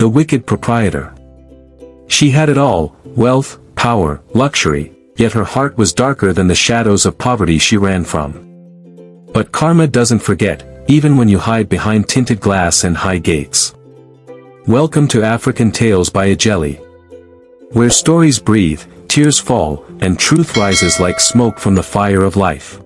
The wicked proprietor. She had it all, wealth, power, luxury, yet her heart was darker than the shadows of poverty she ran from. But karma doesn't forget, even when you hide behind tinted glass and high gates. Welcome to African Tales by Ijele. Where stories breathe, tears fall, and truth rises like smoke from the fire of life.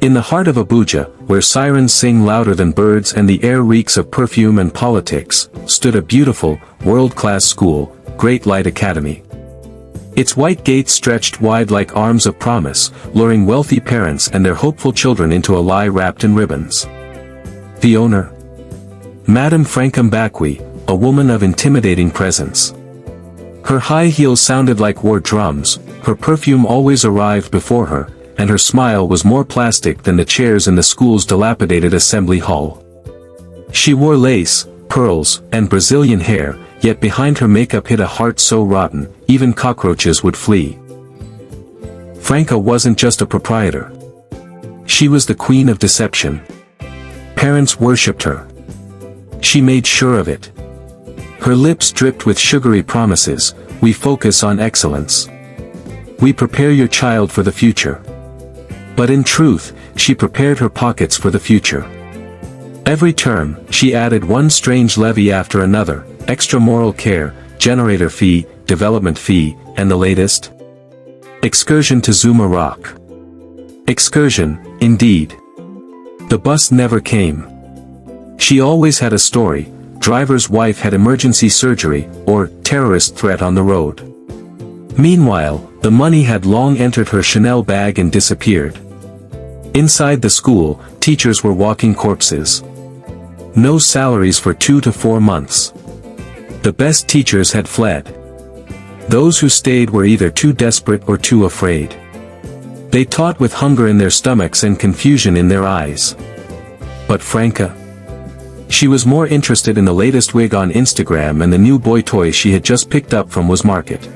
In the heart of Abuja, where sirens sing louder than birds and the air reeks of perfume and politics, stood a beautiful, world-class school, Great Light Academy. Its white gates stretched wide like arms of promise, luring wealthy parents and their hopeful children into a lie wrapped in ribbons. The owner? Madame Franca, a woman of intimidating presence. Her high heels sounded like war drums, her perfume always arrived before her, and her smile was more plastic than the chairs in the school's dilapidated assembly hall. She wore lace, pearls, and Brazilian hair, yet behind her makeup hid a heart so rotten, even cockroaches would flee. Franca wasn't just a proprietor. She was the queen of deception. Parents worshipped her. She made sure of it. Her lips dripped with sugary promises, "We focus on excellence. We prepare your child for the future." But in truth, she prepared her pockets for the future. Every term, she added one strange levy after another: extra moral care, generator fee, development fee, and the latest? Excursion to Zuma Rock. Excursion, indeed. The bus never came. She always had a story: driver's wife had emergency surgery, or terrorist threat on the road. Meanwhile, the money had long entered her Chanel bag and disappeared. Inside the school, teachers were walking corpses. No salaries for 2 to 4 months. The best teachers had fled. Those who stayed were either too desperate or too afraid. They taught with hunger in their stomachs and confusion in their eyes. But Franca? She was more interested in the latest wig on Instagram and the new boy toy she had just picked up from Was Market.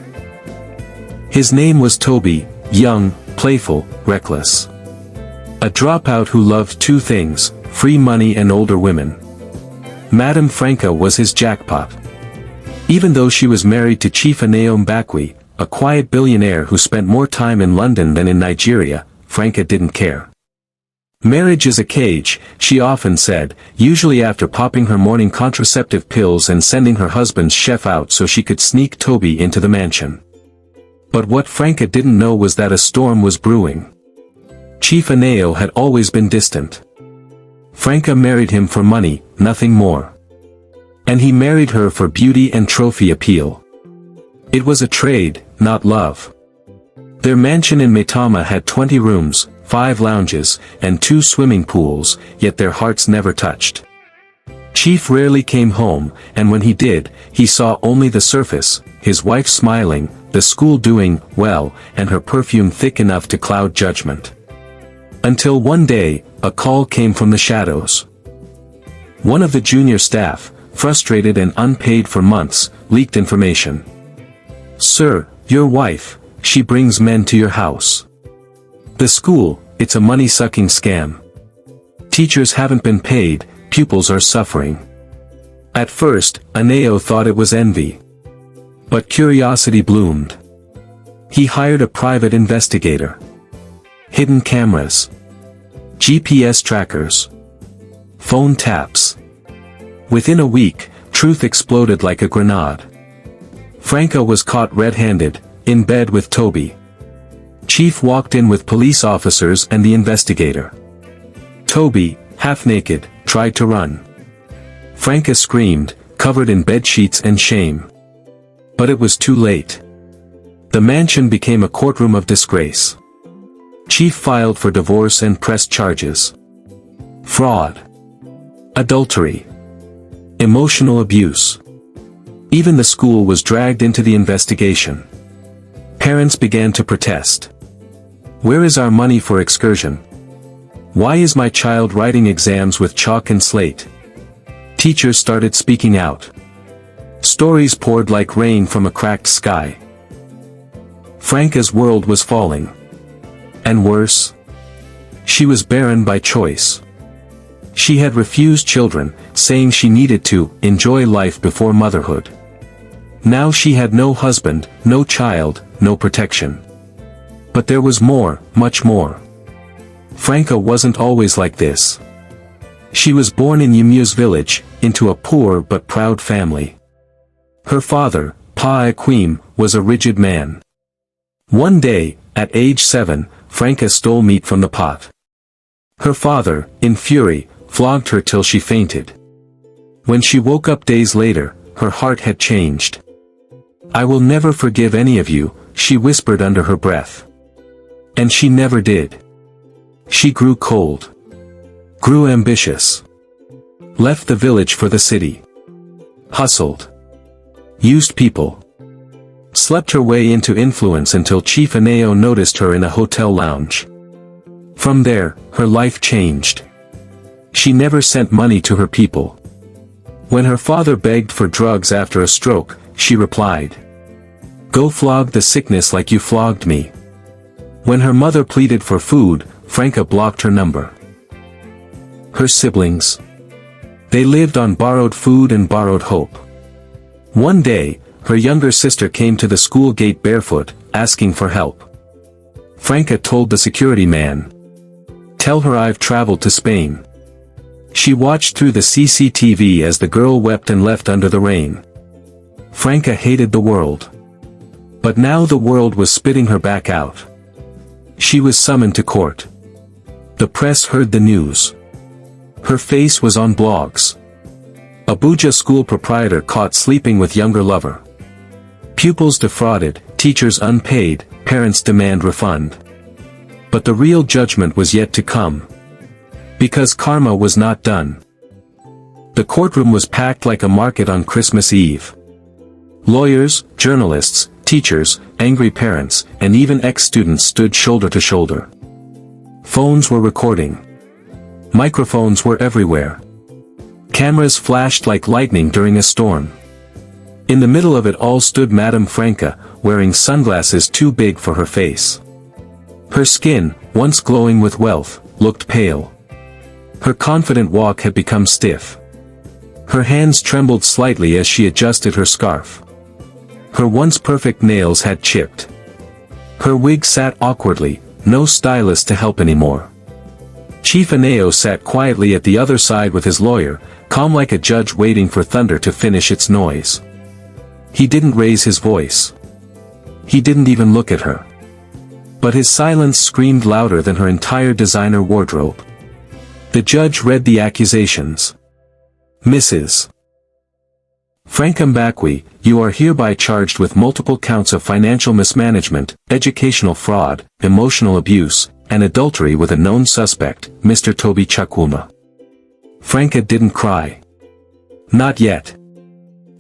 His name was Toby, young, playful, reckless. A dropout who loved two things: free money and older women. Madame Franca was his jackpot. Even though she was married to Chief Aneo Mbakwe, a quiet billionaire who spent more time in London than in Nigeria, Franca didn't care. Marriage is a cage, she often said, usually after popping her morning contraceptive pills and sending her husband's chef out so she could sneak Toby into the mansion. But what Franca didn't know was that a storm was brewing. Chief Aneo had always been distant. Franca married him for money, nothing more. And he married her for beauty and trophy appeal. It was a trade, not love. Their mansion in Maitama had 20 rooms, 5 lounges, and 2 swimming pools, yet their hearts never touched. Chief rarely came home, and when he did, he saw only the surface: his wife smiling, the school doing well, and her perfume thick enough to cloud judgment. Until one day, a call came from the shadows. One of the junior staff, frustrated and unpaid for months, leaked information. "Sir, your wife, she brings men to your house. The school, it's a money-sucking scam. Teachers haven't been paid, pupils are suffering." At first, Aneo thought it was envy. But curiosity bloomed. He hired a private investigator. Hidden cameras. GPS trackers. Phone taps. Within a week, truth exploded like a grenade. Franca was caught red-handed, in bed with Toby. Chief walked in with police officers and the investigator. Toby, half-naked, tried to run. Franca screamed, covered in bedsheets and shame. But it was too late. The mansion became a courtroom of disgrace. Chief filed for divorce and pressed charges. Fraud. Adultery. Emotional abuse. Even the school was dragged into the investigation. Parents began to protest. "Where is our money for excursion? Why is my child writing exams with chalk and slate?" Teachers started speaking out. Stories poured like rain from a cracked sky. Franca's world was falling. And worse, she was barren by choice. She had refused children, saying she needed to enjoy life before motherhood. Now she had no husband, no child, no protection. But there was more, much more. Franca wasn't always like this. She was born in Yumu's village, into a poor but proud family. Her father, Pa Akwim, was a rigid man. One day, at age 7, Franca stole meat from the pot. Her father, in fury, flogged her till she fainted. When she woke up days later, her heart had changed. "I will never forgive any of you," she whispered under her breath. And she never did. She grew cold. Grew ambitious. Left the village for the city. Hustled. Used people. Slept her way into influence until Chief Aneo noticed her in a hotel lounge. From there, her life changed. She never sent money to her people. When her father begged for drugs after a stroke, she replied, "Go flog the sickness like you flogged me." When her mother pleaded for food, Franca blocked her number. Her siblings. They lived on borrowed food and borrowed hope. One day, her younger sister came to the school gate barefoot, asking for help. Franca told the security man, "Tell her I've traveled to Spain." She watched through the CCTV as the girl wept and left under the rain. Franca hated the world. But now the world was spitting her back out. She was summoned to court. The press heard the news. Her face was on blogs. Abuja school proprietor caught sleeping with younger lover. Pupils defrauded, teachers unpaid, parents demand refund. But the real judgment was yet to come. Because karma was not done. The courtroom was packed like a market on Christmas Eve. Lawyers, journalists, teachers, angry parents, and even ex-students stood shoulder to shoulder. Phones were recording. Microphones were everywhere. Cameras flashed like lightning during a storm. In the middle of it all stood Madame Franca, wearing sunglasses too big for her face. Her skin, once glowing with wealth, looked pale. Her confident walk had become stiff. Her hands trembled slightly as she adjusted her scarf. Her once perfect nails had chipped. Her wig sat awkwardly, no stylist to help anymore. Chief Aneo sat quietly at the other side with his lawyer, calm like a judge waiting for thunder to finish its noise. He didn't raise his voice. He didn't even look at her. But his silence screamed louder than her entire designer wardrobe. The judge read the accusations. Mrs. Franca Mbakwe, you are hereby charged with multiple counts of financial mismanagement, educational fraud, emotional abuse, and adultery with a known suspect, Mr. Toby Chukwuma. Franca didn't cry. Not yet.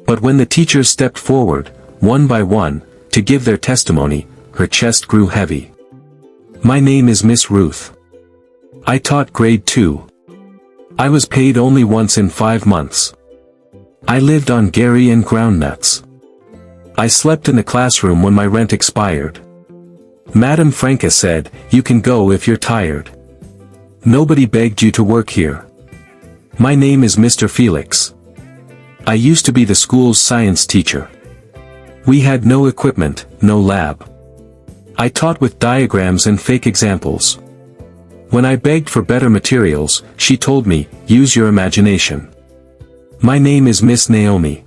But when the teachers stepped forward, one by one, to give their testimony, her chest grew heavy. My name is Miss Ruth. I taught grade 2. I was paid only once in 5 months. I lived on Gary and groundnuts. I slept in the classroom when my rent expired. Madame Franca said, you can go if you're tired. Nobody begged you to work here. My name is Mr. Felix. I used to be the school's science teacher. We had no equipment, no lab. I taught with diagrams and fake examples. When I begged for better materials, she told me, use your imagination. My name is Miss Naomi.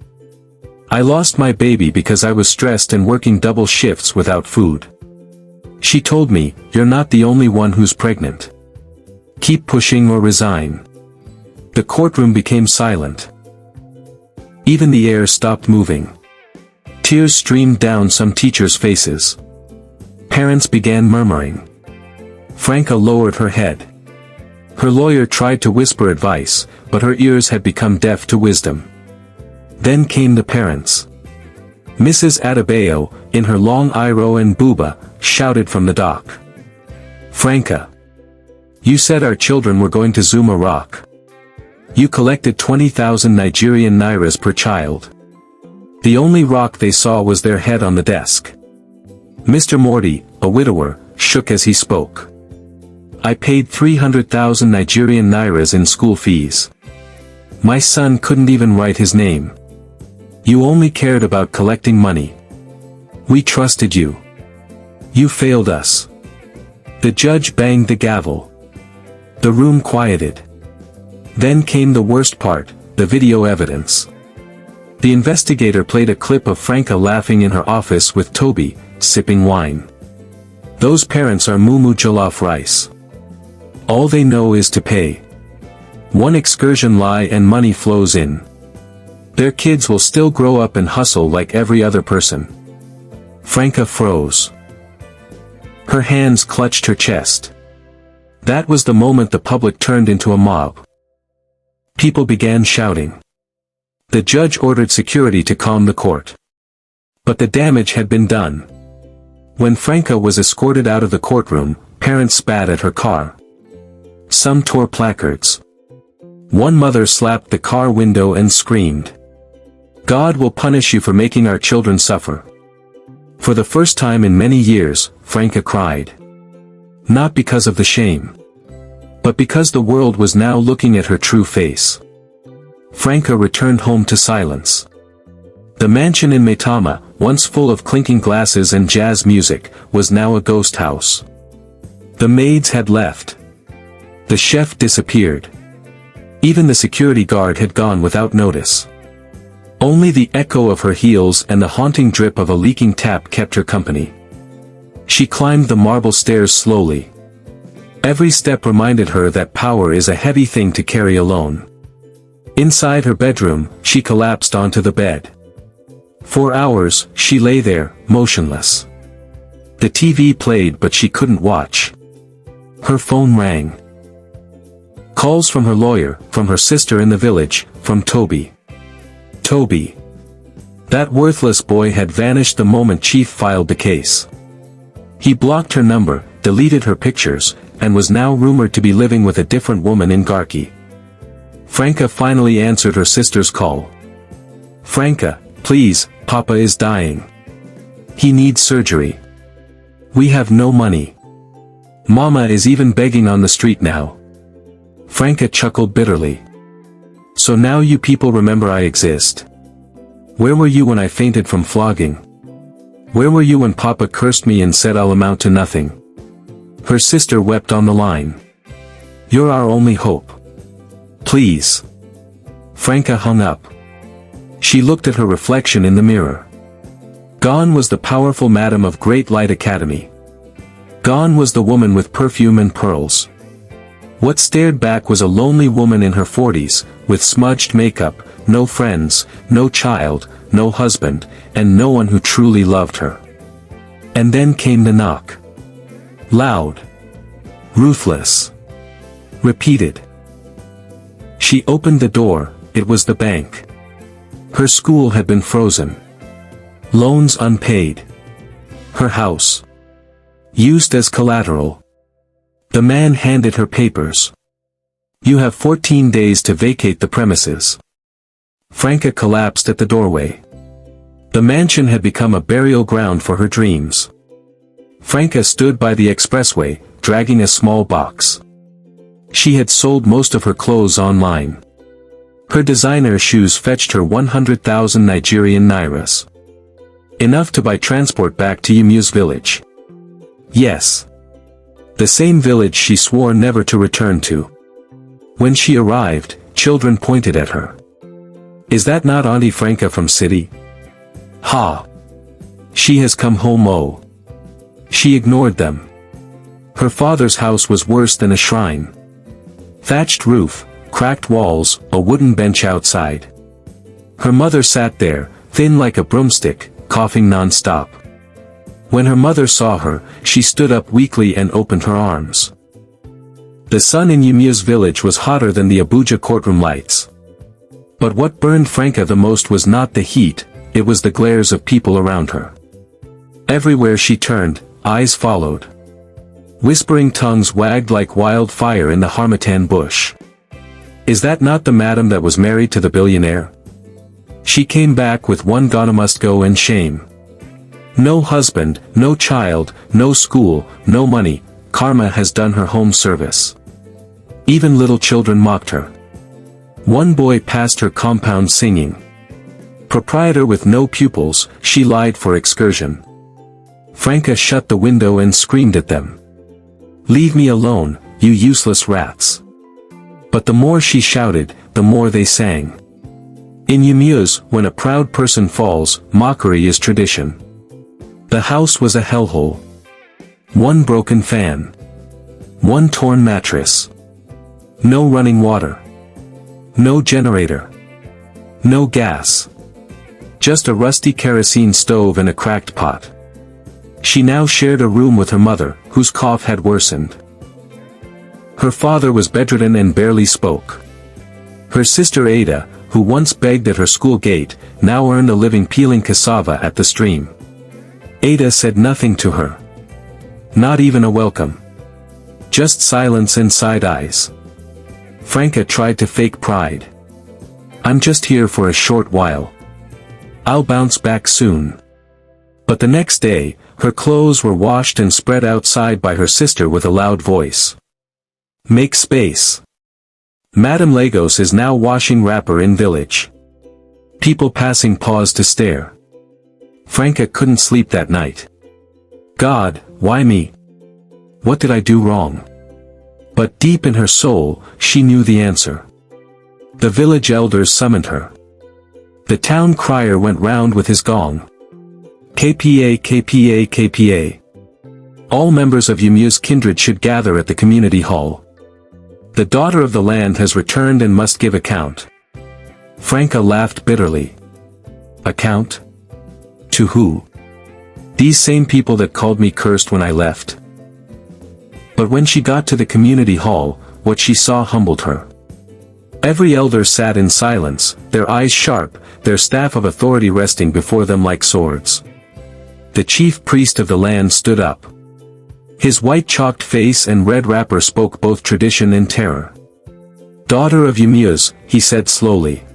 I lost my baby because I was stressed and working double shifts without food. She told me, you're not the only one who's pregnant. Keep pushing or resign. The courtroom became silent. Even the air stopped moving. Tears streamed down some teachers' faces. Parents began murmuring. Franca lowered her head. Her lawyer tried to whisper advice, but her ears had become deaf to wisdom. Then came the parents. Mrs. Adebayo, in her long iro and buba, shouted from the dock. Franca. You said our children were going to Zuma Rock. You collected 20,000 Nigerian nairas per child. The only rock they saw was their head on the desk. Mr. Morty, a widower, shook as he spoke. I paid 300,000 Nigerian nairas in school fees. My son couldn't even write his name. You only cared about collecting money. We trusted you. You failed us." The judge banged the gavel. The room quieted. Then came the worst part, the video evidence. The investigator played a clip of Franca laughing in her office with Toby, sipping wine. Those parents are mumu jollof rice. All they know is to pay. One excursion lie and money flows in. Their kids will still grow up and hustle like every other person. Franca froze. Her hands clutched her chest. That was the moment the public turned into a mob. People began shouting. The judge ordered security to calm the court. But the damage had been done. When Franca was escorted out of the courtroom, parents spat at her car. Some tore placards. One mother slapped the car window and screamed, "God will punish you for making our children suffer." For the first time in many years, Franca cried. Not because of the shame, but because the world was now looking at her true face. Franca returned home to silence. The mansion in Maitama, once full of clinking glasses and jazz music, was now a ghost house. The maids had left. The chef disappeared. Even the security guard had gone without notice. Only the echo of her heels and the haunting drip of a leaking tap kept her company. She climbed the marble stairs slowly. Every step reminded her that power is a heavy thing to carry alone. Inside her bedroom, she collapsed onto the bed. For hours, she lay there, motionless. The TV played but she couldn't watch. Her phone rang. Calls from her lawyer, from her sister in the village, from Toby. Toby. That worthless boy had vanished the moment Chief filed the case. He blocked her number, deleted her pictures, and was now rumored to be living with a different woman in Garki. Franca finally answered her sister's call. "Franca, please, Papa is dying. He needs surgery. We have no money. Mama is even begging on the street now." Franca chuckled bitterly. "So now you people remember I exist. Where were you when I fainted from flogging? Where were you when Papa cursed me and said I'll amount to nothing?" Her sister wept on the line. "You're our only hope. Please." Franca hung up. She looked at her reflection in the mirror. Gone was the powerful madam of Great Light Academy. Gone was the woman with perfume and pearls. What stared back was a lonely woman in her 40s, with smudged makeup, no friends, no child, no husband, and no one who truly loved her. And then came the knock. Loud. Ruthless. Repeated. She opened the door. It was the bank. Her school had been frozen. Loans unpaid. Her house used as collateral. The man handed her papers. "You have 14 days to vacate the premises." Franca collapsed at the doorway. The mansion had become a burial ground for her dreams. Franca stood by the expressway, dragging a small box. She had sold most of her clothes online. Her designer shoes fetched her 100,000 Nigerian nairas. Enough to buy transport back to Yumu's village. Yes. The same village she swore never to return to. When she arrived, children pointed at her. "Is that not Auntie Franca from city? Ha! She has come home, oh." She ignored them. Her father's house was worse than a shrine. Thatched roof, cracked walls, a wooden bench outside. Her mother sat there, thin like a broomstick, coughing non-stop. When her mother saw her, she stood up weakly and opened her arms. The sun in Yumu's village was hotter than the Abuja courtroom lights. But what burned Franca the most was not the heat, it was the glares of people around her. Everywhere she turned, eyes followed. Whispering tongues wagged like wildfire in the harmattan bush. "Is that not the madam that was married to the billionaire? She came back with one gonna must go and shame. No husband, no child, no school, no money, karma has done her home service. Even little children mocked her. One boy passed her compound singing. Proprietor with no pupils, she lied for excursion. Franca shut the window and screamed at them. Leave me alone, you useless rats. But the more she shouted, the more they sang. In Yumuz, when a proud person falls, mockery is tradition. The house was a hellhole. One broken fan. One torn mattress. No running water. No generator. No gas. Just a rusty kerosene stove and a cracked pot. She now shared a room with her mother, whose cough had worsened. Her father was bedridden and barely spoke. Her sister Ada, who once begged at her school gate, now earned a living peeling cassava at the stream. Ada said nothing to her. Not even a welcome. Just silence and side eyes. Franca tried to fake pride. I'm just here for a short while. I'll bounce back soon. But the next day, her clothes were washed and spread outside by her sister with a loud voice. Make space. Madame Lagos is now washing wrapper in village. People passing paused to stare. Franca couldn't sleep that night. God, why me? What did I do wrong? But deep in her soul, she knew the answer. The village elders summoned her. The town crier went round with his gong. KPA, KPA, KPA. All members of Yumuz kindred should gather at the community hall. The daughter of the land has returned and must give account. Franca laughed bitterly. Account? To who? These same people that called me cursed when I left. But when she got to the community hall, what she saw humbled her. Every elder sat in silence, their eyes sharp, their staff of authority resting before them like swords. The chief priest of the land stood up. His white chalked face and red wrapper spoke both tradition and terror. Daughter of Yumuz, he said slowly.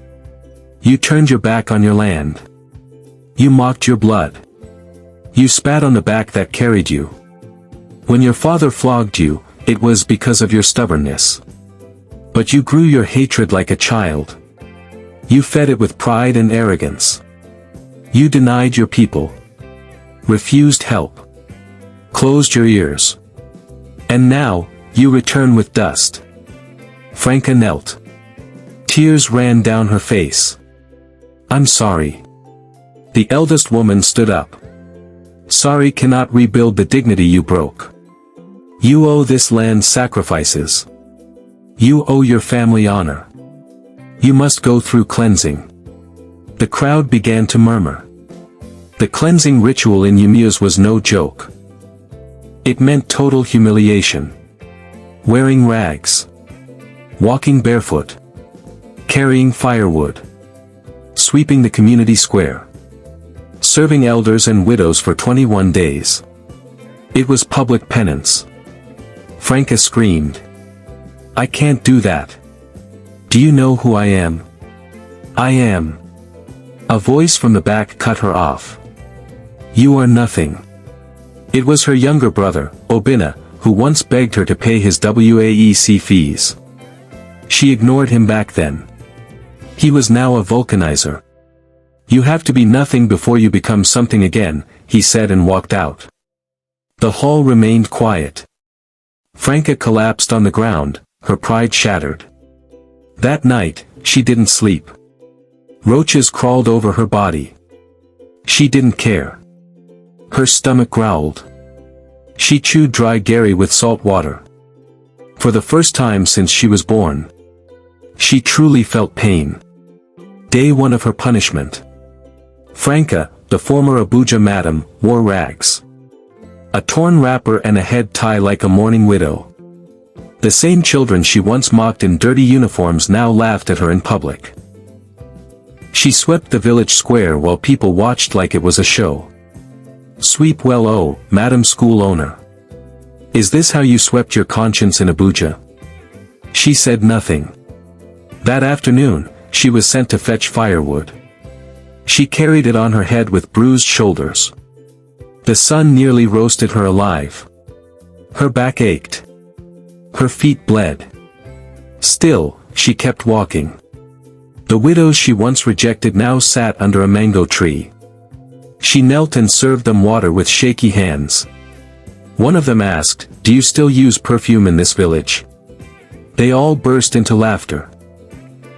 You turned your back on your land. You mocked your blood. You spat on the back that carried you. When your father flogged you, it was because of your stubbornness. But you grew your hatred like a child. You fed it with pride and arrogance. You denied your people. Refused help. Closed your ears. And now, you return with dust. Franca knelt. Tears ran down her face. I'm sorry. The eldest woman stood up. Sorry cannot rebuild the dignity you broke. You owe this land sacrifices. You owe your family honor. You must go through cleansing. The crowd began to murmur. The cleansing ritual in Yumuz was no joke. It meant total humiliation. Wearing rags. Walking barefoot. Carrying firewood. Sweeping the community square. Serving elders and widows for 21 days. It was public penance. Franca screamed. I can't do that. Do you know who I am? I am. A voice from the back cut her off. You are nothing. It was her younger brother, Obinna, who once begged her to pay his WAEC fees. She ignored him back then. He was now a vulcanizer. You have to be nothing before you become something again, he said and walked out. The hall remained quiet. Franca collapsed on the ground, her pride shattered. That night, she didn't sleep. Roaches crawled over her body. She didn't care. Her stomach growled. She chewed dry Gary with salt water. For the first time since she was born, she truly felt pain. Day one of her punishment. Franca, the former Abuja madam, wore rags. A torn wrapper and a head tie like a mourning widow. The same children she once mocked in dirty uniforms now laughed at her in public. She swept the village square while people watched like it was a show. Sweep well, oh, Madam School Owner. Is this how you swept your conscience in Abuja? She said nothing. That afternoon, she was sent to fetch firewood. She carried it on her head with bruised shoulders. The sun nearly roasted her alive. Her back ached. Her feet bled. Still, she kept walking. The widows she once rejected now sat under a mango tree. She knelt and served them water with shaky hands. One of them asked, "Do you still use perfume in this village?" They all burst into laughter.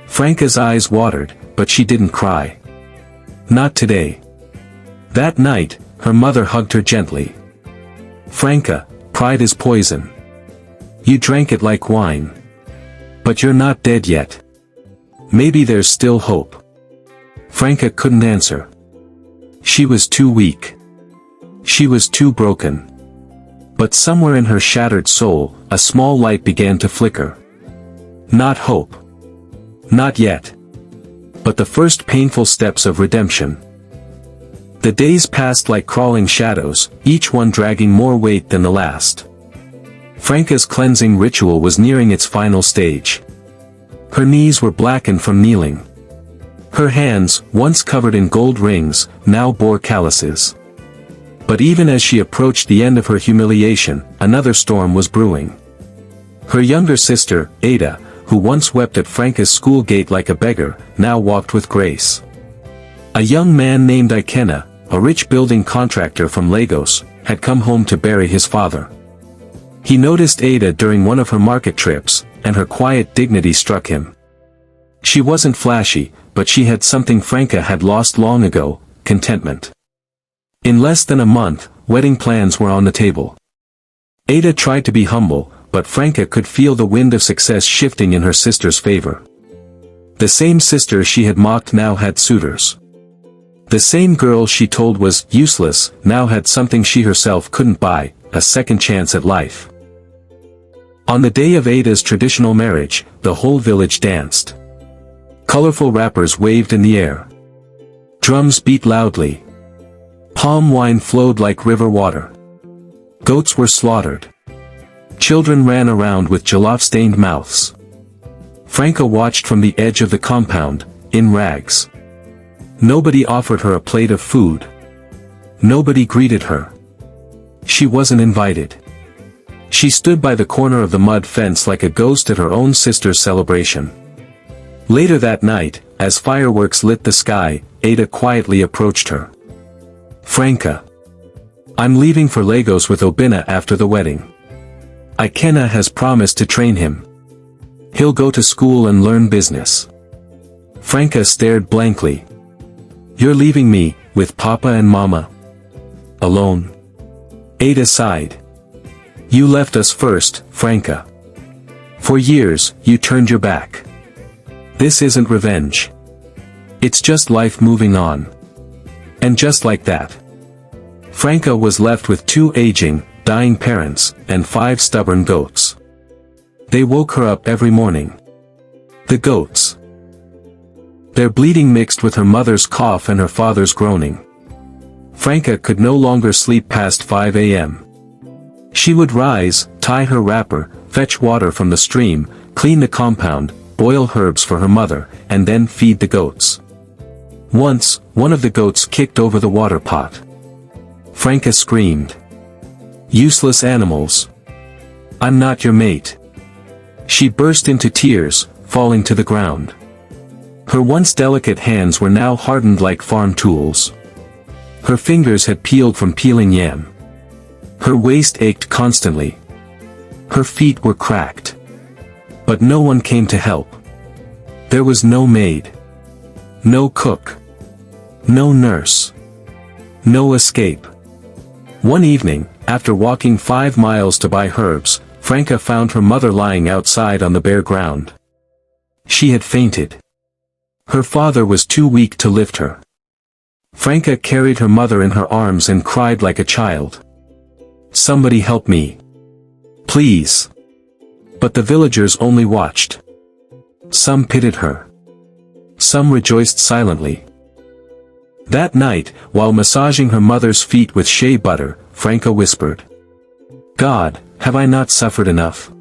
Franca's eyes watered, but she didn't cry. Not today. That night, her mother hugged her gently. "Franca, pride is poison. You drank it like wine. But you're not dead yet. Maybe there's still hope." Franca couldn't answer. She was too weak. She was too broken. But somewhere in her shattered soul, a small light began to flicker. Not hope. Not yet. But the first painful steps of redemption. The days passed like crawling shadows, each one dragging more weight than the last. Franca's cleansing ritual was nearing its final stage. Her knees were blackened from kneeling. Her hands, once covered in gold rings, now bore calluses. But even as she approached the end of her humiliation, another storm was brewing. Her younger sister, Ada, who once wept at Franca's school gate like a beggar, now walked with grace. A young man named Ikenna, a rich building contractor from Lagos, had come home to bury his father. He noticed Ada during one of her market trips, and her quiet dignity struck him. She wasn't flashy, but she had something Franca had lost long ago: contentment. In less than a month, wedding plans were on the table. Ada tried to be humble, but Franca could feel the wind of success shifting in her sister's favor. The same sister she had mocked now had suitors. The same girl she told was useless now had something she herself couldn't buy: a second chance at life. On the day of Ada's traditional marriage, the whole village danced. Colorful wrappers waved in the air. Drums beat loudly. Palm wine flowed like river water. Goats were slaughtered. Children ran around with jollof-stained mouths. Franca watched from the edge of the compound, in rags. Nobody offered her a plate of food. Nobody greeted her. She wasn't invited. She stood by the corner of the mud fence like a ghost at her own sister's celebration. Later that night, as fireworks lit the sky, Ada quietly approached her. "Franca. I'm leaving for Lagos with Obinna after the wedding. Ikenna has promised to train him. He'll go to school and learn business." Franca stared blankly. "You're leaving me, with Papa and Mama? Alone?" Ada sighed. "You left us first, Franca. For years, you turned your back. This isn't revenge. It's just life moving on." And just like that, Franca was left with 2 aging, dying parents, and 5 stubborn goats. They woke her up every morning. The goats. Their bleating mixed with her mother's cough and her father's groaning. Franca could no longer sleep past 5 a.m. She would rise, tie her wrapper, fetch water from the stream, clean the compound, boil herbs for her mother, and then feed the goats. Once, one of the goats kicked over the water pot. Franca screamed. "Useless animals. I'm not your mate." She burst into tears, falling to the ground. Her once delicate hands were now hardened like farm tools. Her fingers had peeled from peeling yam. Her waist ached constantly. Her feet were cracked. But no one came to help. There was no maid. No cook. No nurse. No escape. One evening, after walking 5 miles to buy herbs, Franca found her mother lying outside on the bare ground. She had fainted. Her father was too weak to lift her. Franca carried her mother in her arms and cried like a child. "Somebody help me. Please." But the villagers only watched. Some pitied her. Some rejoiced silently. That night, while massaging her mother's feet with shea butter, Franca whispered, "God, have I not suffered enough?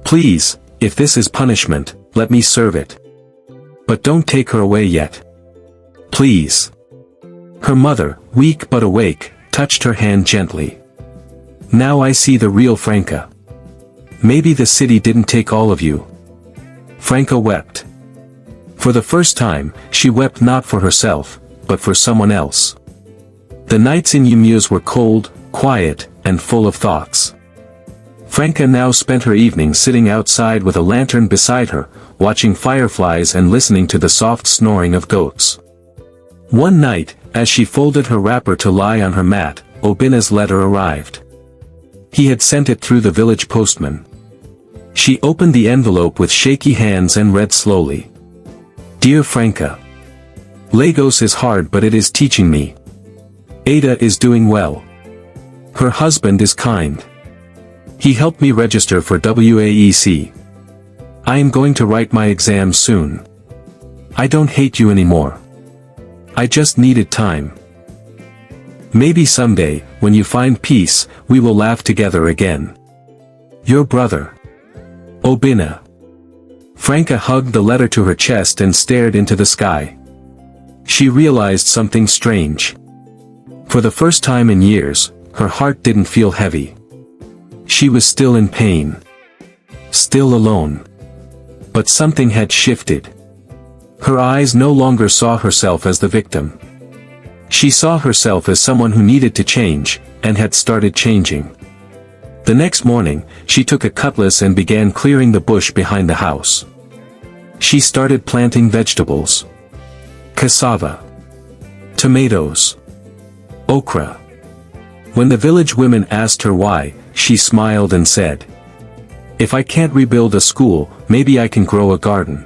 Please, if this is punishment, let me serve it. But don't take her away yet. Please." Her mother, weak but awake, touched her hand gently. Now I see the real Franca. Maybe the city didn't take all of you. Franca wept. For the first time, she wept not for herself, but for someone else. The nights in Yumuz were cold, quiet, and full of thoughts. Franca now spent her evenings sitting outside with a lantern beside her, watching fireflies and listening to the soft snoring of goats. One night, as she folded her wrapper to lie on her mat, Obina's letter arrived. He had sent it through the village postman. She opened the envelope with shaky hands and read slowly. Dear Franca. Lagos is hard, but it is teaching me. Ada is doing well. Her husband is kind. He helped me register for WAEC. I am going to write my exam soon. I don't hate you anymore. I just needed time. Maybe someday, when you find peace, we will laugh together again. Your brother. Obina. Franca hugged the letter to her chest and stared into the sky. She realized something strange. For the first time in years, her heart didn't feel heavy. She was still in pain. Still alone. But something had shifted. Her eyes no longer saw herself as the victim. She saw herself as someone who needed to change, and had started changing. The next morning, she took a cutlass and began clearing the bush behind the house. She started planting vegetables. Cassava. Tomatoes. Okra. When the village women asked her why, she smiled and said, "If I can't rebuild a school, maybe I can grow a garden."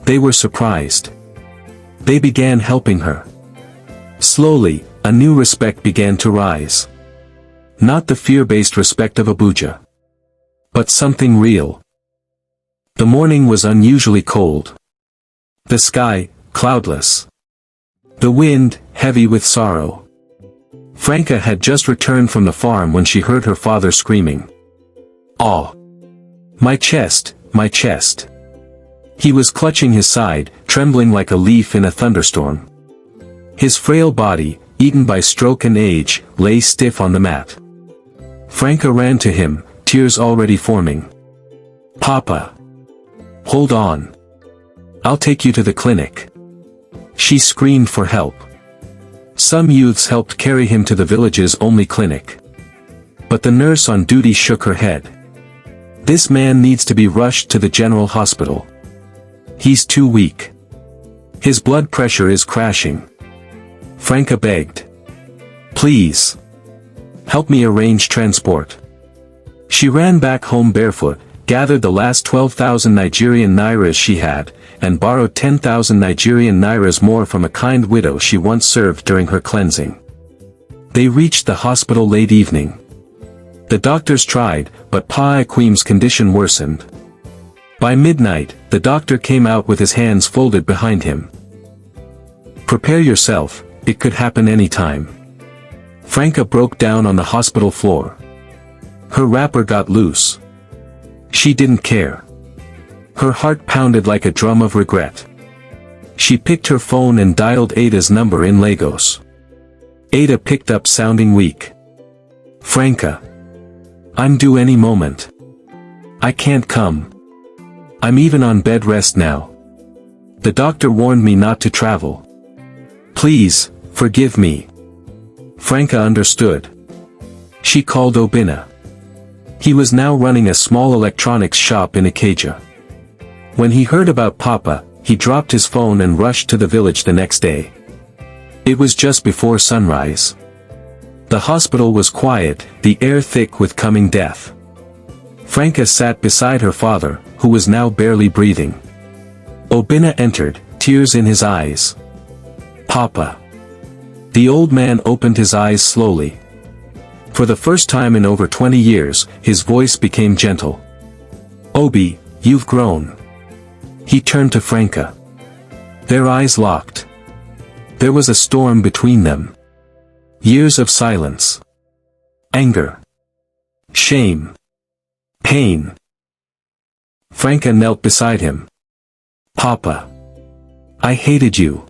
They were surprised. They began helping her. Slowly, a new respect began to rise. Not the fear-based respect of Abuja. But something real. The morning was unusually cold. The sky, cloudless. The wind, heavy with sorrow. Franca had just returned from the farm when she heard her father screaming. "Ah! My chest, my chest!" He was clutching his side, trembling like a leaf in a thunderstorm. His frail body, eaten by stroke and age, lay stiff on the mat. Franca ran to him, tears already forming. "Papa! Hold on. I'll take you to the clinic." She screamed for help. Some youths helped carry him to the village's only clinic. But the nurse on duty shook her head. "This man needs to be rushed to the general hospital. He's too weak. His blood pressure is crashing." Franca begged. "Please. Help me arrange transport." She ran back home barefoot, gathered the last 12,000 Nigerian nairas she had, and borrowed 10,000 Nigerian nairas more from a kind widow she once served during her cleansing. They reached the hospital late evening. The doctors tried, but Pa Akwim's condition worsened. By midnight, the doctor came out with his hands folded behind him. "Prepare yourself, it could happen any time." Franca broke down on the hospital floor. Her wrapper got loose. She didn't care. Her heart pounded like a drum of regret. She picked her phone and dialed Ada's number in Lagos. Ada picked up sounding weak. "Franca. I'm due any moment. I can't come. I'm even on bed rest now. The doctor warned me not to travel. Please, forgive me." Franca understood. She called Obina. He was now running a small electronics shop in Ikeja. When he heard about Papa, he dropped his phone and rushed to the village the next day. It was just before sunrise. The hospital was quiet, the air thick with coming death. Franca sat beside her father, who was now barely breathing. Obina entered, tears in his eyes. "Papa." The old man opened his eyes slowly. For the first time in over 20 years, his voice became gentle. "Obi, you've grown." He turned to Franca. Their eyes locked. There was a storm between them. Years of silence. Anger. Shame. Pain. Franca knelt beside him. "Papa. I hated you.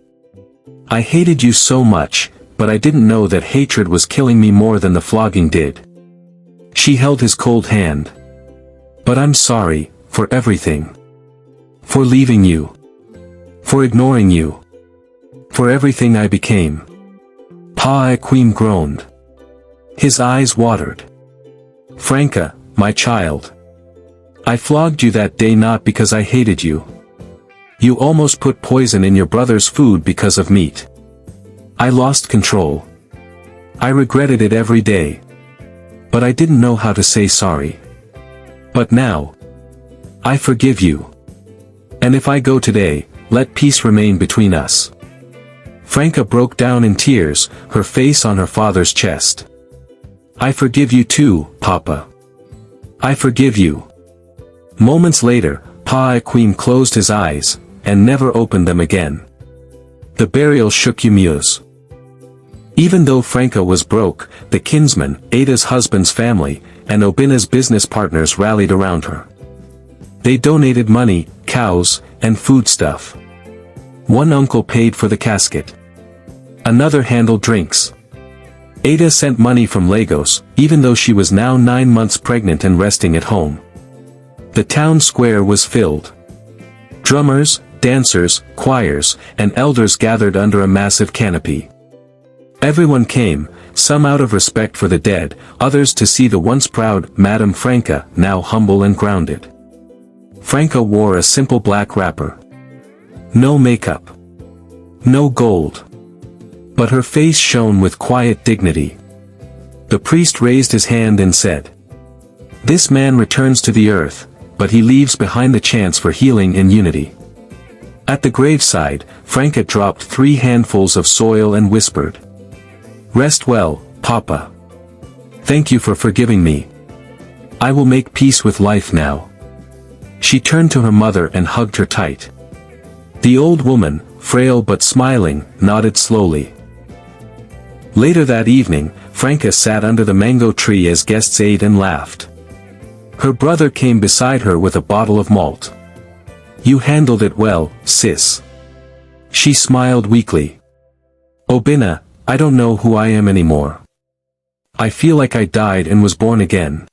I hated you so much, but I didn't know that hatred was killing me more than the flogging did. She held his cold hand. But I'm sorry, for everything. For leaving you. For ignoring you. For everything I became. Pa Iquim groaned. His eyes watered. Franca, my child. I flogged you that day not because I hated you. You almost put poison in your brother's food because of meat. I lost control. I regretted it every day. But I didn't know how to say sorry. But now, I forgive you. And if I go today, let peace remain between us. Franca broke down in tears, her face on her father's chest. I forgive you too, Papa. I forgive you. Moments later, Pa Iquim closed his eyes, and never opened them again. The burial shook Umuez. Even though Franca was broke, the kinsman, Ada's husband's family, and Obina's business partners rallied around her. They donated money, cows, and foodstuff. One uncle paid for the casket. Another handled drinks. Ada sent money from Lagos, even though she was now 9 months pregnant and resting at home. The town square was filled. Drummers, dancers, choirs, and elders gathered under a massive canopy. Everyone came, some out of respect for the dead, others to see the once proud Madame Franca, now humble and grounded. Franca wore a simple black wrapper. No makeup. No gold. But her face shone with quiet dignity. The priest raised his hand and said, "This man returns to the earth, but he leaves behind the chance for healing and unity." At the graveside, Franca dropped 3 handfuls of soil and whispered, "Rest well, Papa. Thank you for forgiving me. I will make peace with life now." She turned to her mother and hugged her tight. The old woman, frail but smiling, nodded slowly. Later that evening, Franca sat under the mango tree as guests ate and laughed. Her brother came beside her with a bottle of malt. "You handled it well, sis." She smiled weakly. "Obina, I don't know who I am anymore. I feel like I died and was born again."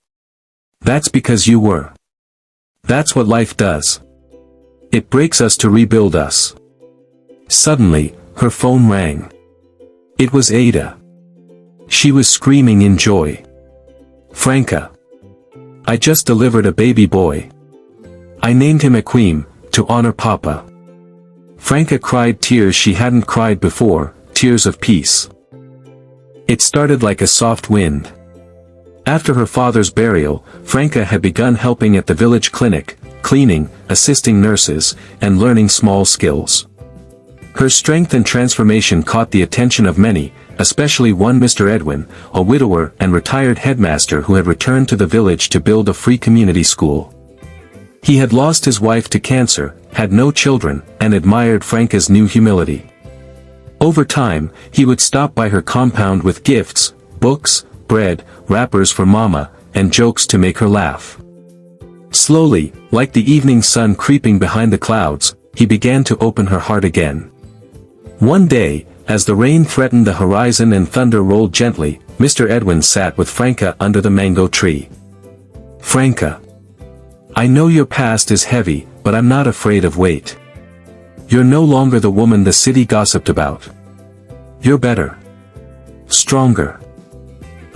"That's because you were. That's what life does. It breaks us to rebuild us." Suddenly, her phone rang. It was Ada. She was screaming in joy. "Franca. I just delivered a baby boy. I named him Iquim, to honor Papa." Franca cried tears she hadn't cried before, tears of peace. It started like a soft wind. After her father's burial, Franca had begun helping at the village clinic, cleaning, assisting nurses, and learning small skills. Her strength and transformation caught the attention of many, especially one Mr. Edwin, a widower and retired headmaster who had returned to the village to build a free community school. He had lost his wife to cancer, had no children, and admired Franca's new humility. Over time, he would stop by her compound with gifts, books, bread, wrappers for Mama, and jokes to make her laugh. Slowly, like the evening sun creeping behind the clouds, he began to open her heart again. One day, as the rain threatened the horizon and thunder rolled gently, Mr. Edwin sat with Franca under the mango tree. "Franca. I know your past is heavy, but I'm not afraid of weight. You're no longer the woman the city gossiped about. You're better. Stronger.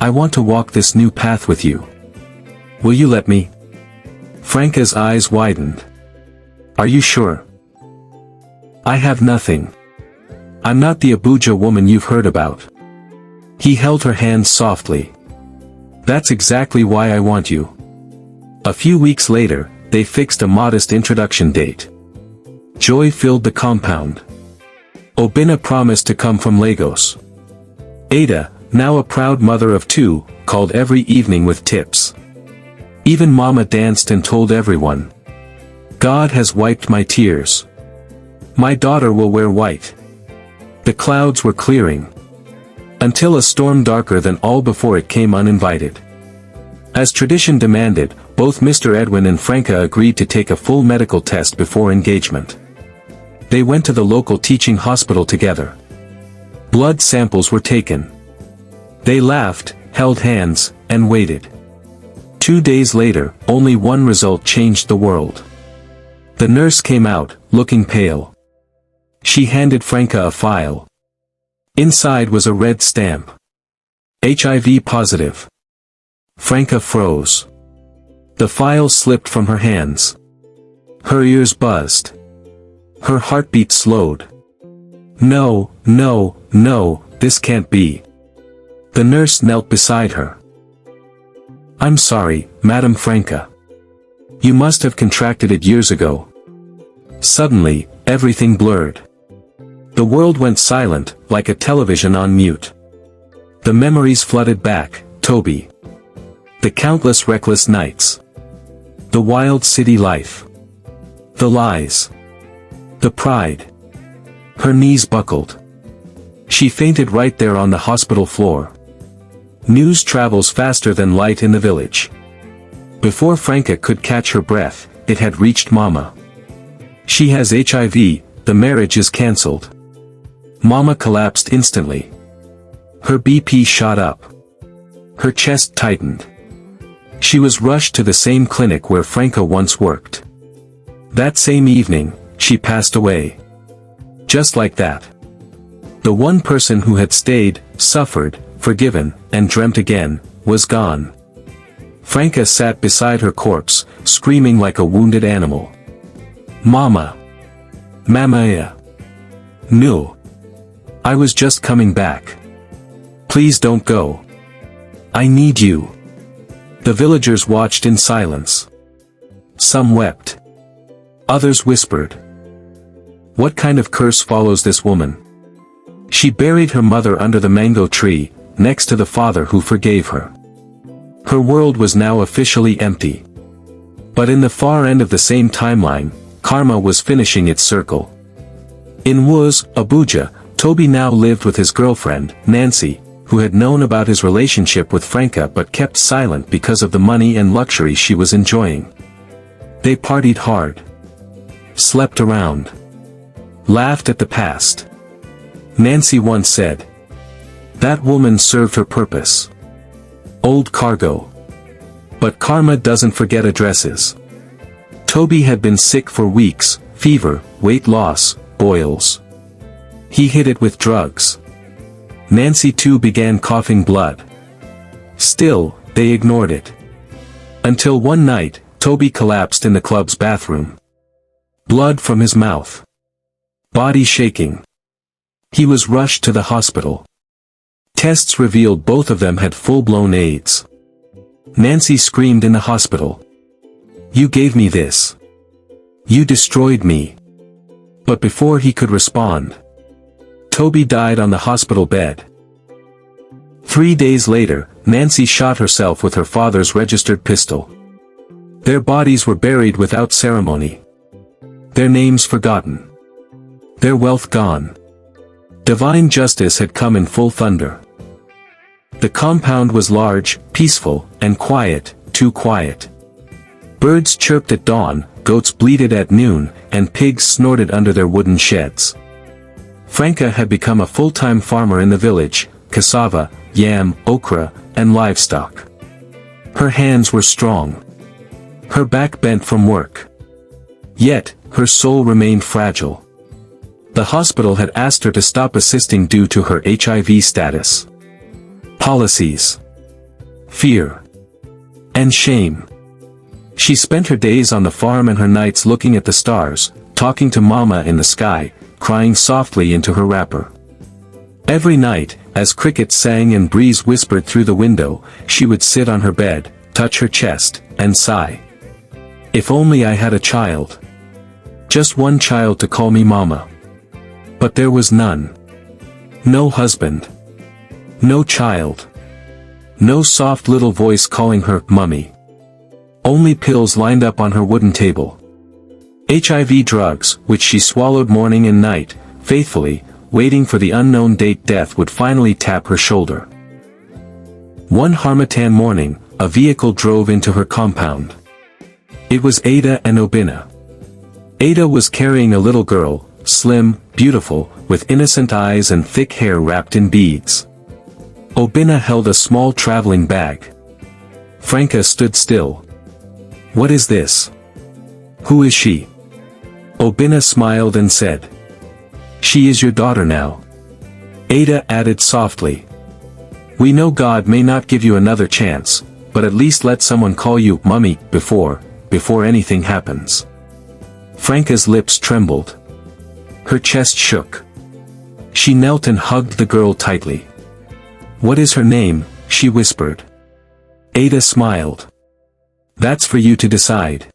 I want to walk this new path with you. Will you let me?" Franca's eyes widened. "Are you sure?" "I have nothing. I'm not the Abuja woman you've heard about." He held her hand softly. "That's exactly why I want you." A few weeks later, they fixed a modest introduction date. Joy filled the compound. Obina promised to come from Lagos. Ada, now a proud mother of 2, called every evening with tips. Even Mama danced and told everyone, "God has wiped my tears. My daughter will wear white." The clouds were clearing. Until a storm darker than all before it came uninvited. As tradition demanded, both Mr. Edwin and Franca agreed to take a full medical test before engagement. They went to the local teaching hospital together. Blood samples were taken. They laughed, held hands, and waited. 2 days later, only one result changed the world. The nurse came out, looking pale. She handed Franca a file. Inside was a red stamp. HIV positive. Franca froze. The file slipped from her hands. Her ears buzzed. Her heartbeat slowed. No, no, no, this can't be. The nurse knelt beside her. I'm sorry, Madam Franca. You must have contracted it years ago. Suddenly, everything blurred. The world went silent, like a television on mute. The memories flooded back, Toby. The countless reckless nights. The wild city life. The lies. The pride. Her knees buckled. She fainted right there on the hospital floor. News travels faster than light in the village. Before Franca could catch her breath, it had reached Mama. She has HIV, the marriage is cancelled. Mama collapsed instantly. Her BP shot up. Her chest tightened. She was rushed to the same clinic where Franca once worked. That same evening, she passed away. Just like that. The one person who had stayed, suffered, forgiven, and dreamt again, was gone. Franca sat beside her corpse, screaming like a wounded animal. Mama. Mamaya. No. I was just coming back. Please don't go. I need you. The villagers watched in silence. Some wept. Others whispered. What kind of curse follows this woman? She buried her mother under the mango tree, next to the father who forgave her. Her world was now officially empty. But in the far end of the same timeline, karma was finishing its circle. In Abuja, Toby now lived with his girlfriend, Nancy, who had known about his relationship with Franca but kept silent because of the money and luxury she was enjoying. They partied hard. Slept around. Laughed at the past. Nancy once said, "That woman served her purpose. Old cargo." But karma doesn't forget addresses. Toby had been sick for weeks, fever, weight loss, boils. He hid it with drugs. Nancy too began coughing blood. Still, they ignored it. Until one night, Toby collapsed in the club's bathroom. Blood from his mouth. Body shaking. He was rushed to the hospital. Tests revealed both of them had full-blown AIDS. Nancy screamed in the hospital. "You gave me this. You destroyed me." But before he could respond, Toby died on the hospital bed. 3 days later, Nancy shot herself with her father's registered pistol. Their bodies were buried without ceremony. Their names forgotten. Their wealth gone. Divine justice had come in full thunder. The compound was large, peaceful, and quiet, too quiet. Birds chirped at dawn, goats bleated at noon, and pigs snorted under their wooden sheds. Franca had become a full-time farmer in the village, cassava, yam, okra, and livestock. Her hands were strong. Her back bent from work. Yet, her soul remained fragile. The hospital had asked her to stop assisting due to her HIV status. Policies. Fear. And shame. She spent her days on the farm and her nights looking at the stars, talking to Mama in the sky, crying softly into her wrapper. Every night, as crickets sang and breeze whispered through the window, she would sit on her bed, touch her chest, and sigh. If only I had a child. Just one child to call me Mama. But there was none. No husband. No child. No soft little voice calling her Mummy. Only pills lined up on her wooden table. HIV drugs, which she swallowed morning and night, faithfully, waiting for the unknown date death would finally tap her shoulder. One Harmattan morning, a vehicle drove into her compound. It was Ada and Obina. Ada was carrying a little girl, slim, beautiful, with innocent eyes and thick hair wrapped in beads. Obina held a small traveling bag. Franca stood still. What is this? Who is she? Obinna smiled and said. She is your daughter now. Ada added softly. We know God may not give you another chance, but at least let someone call you Mummy before anything happens. Franca's lips trembled. Her chest shook. She knelt and hugged the girl tightly. What is her name? She whispered. Ada smiled. That's for you to decide.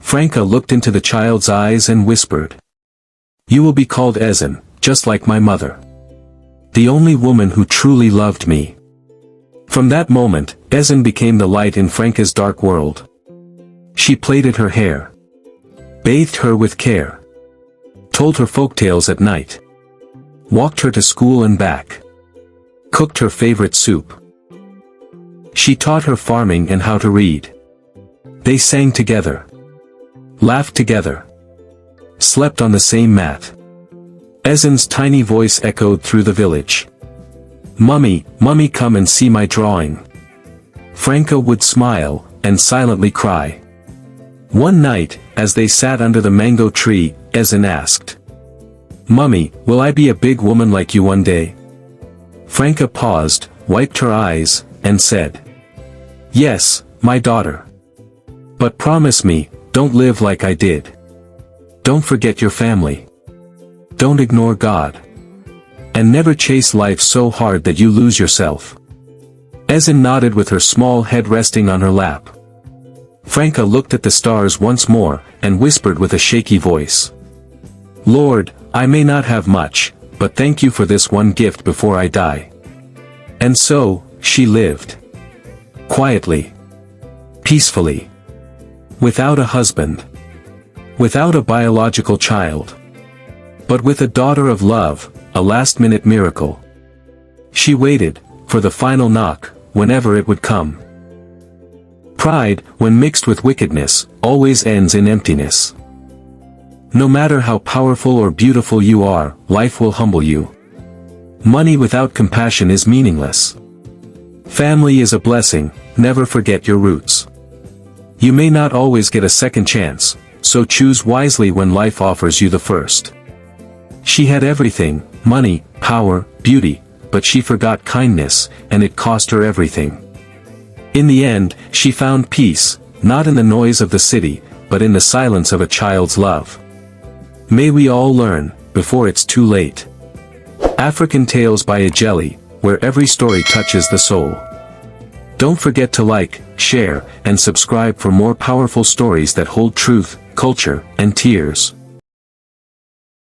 Franca looked into the child's eyes and whispered. You will be called Ezen, just like my mother. The only woman who truly loved me. From that moment, Ezen became the light in Franca's dark world. She plaited her hair, bathed her with care, told her folktales at night, walked her to school and back, cooked her favorite soup. She taught her farming and how to read. They sang together, laughed together, slept on the same mat. Ezen's tiny voice echoed through the village. Mummy, Mummy, come and see my drawing. Franca would smile, and silently cry. One night, as they sat under the mango tree, Ezen asked. Mummy, will I be a big woman like you one day? Franca paused, wiped her eyes, and said. Yes, my daughter. But promise me, don't live like I did. Don't forget your family. Don't ignore God. And never chase life so hard that you lose yourself. Ezen nodded with her small head resting on her lap. Franca looked at the stars once more, and whispered with a shaky voice. Lord, I may not have much, but thank you for this one gift before I die. And so, she lived. Quietly. Peacefully. Without a husband. Without a biological child. But with a daughter of love, a last-minute miracle. She waited, for the final knock, whenever it would come. Pride, when mixed with wickedness, always ends in emptiness. No matter how powerful or beautiful you are, life will humble you. Money without compassion is meaningless. Family is a blessing, never forget your roots. You may not always get a second chance, so choose wisely when life offers you the first. She had everything, money, power, beauty, but she forgot kindness, and it cost her everything. In the end, she found peace, not in the noise of the city, but in the silence of a child's love. May we all learn, before it's too late. African Tales by Ijele, where every story touches the soul. Don't forget to like, share, and subscribe for more powerful stories that hold truth, culture, and tears.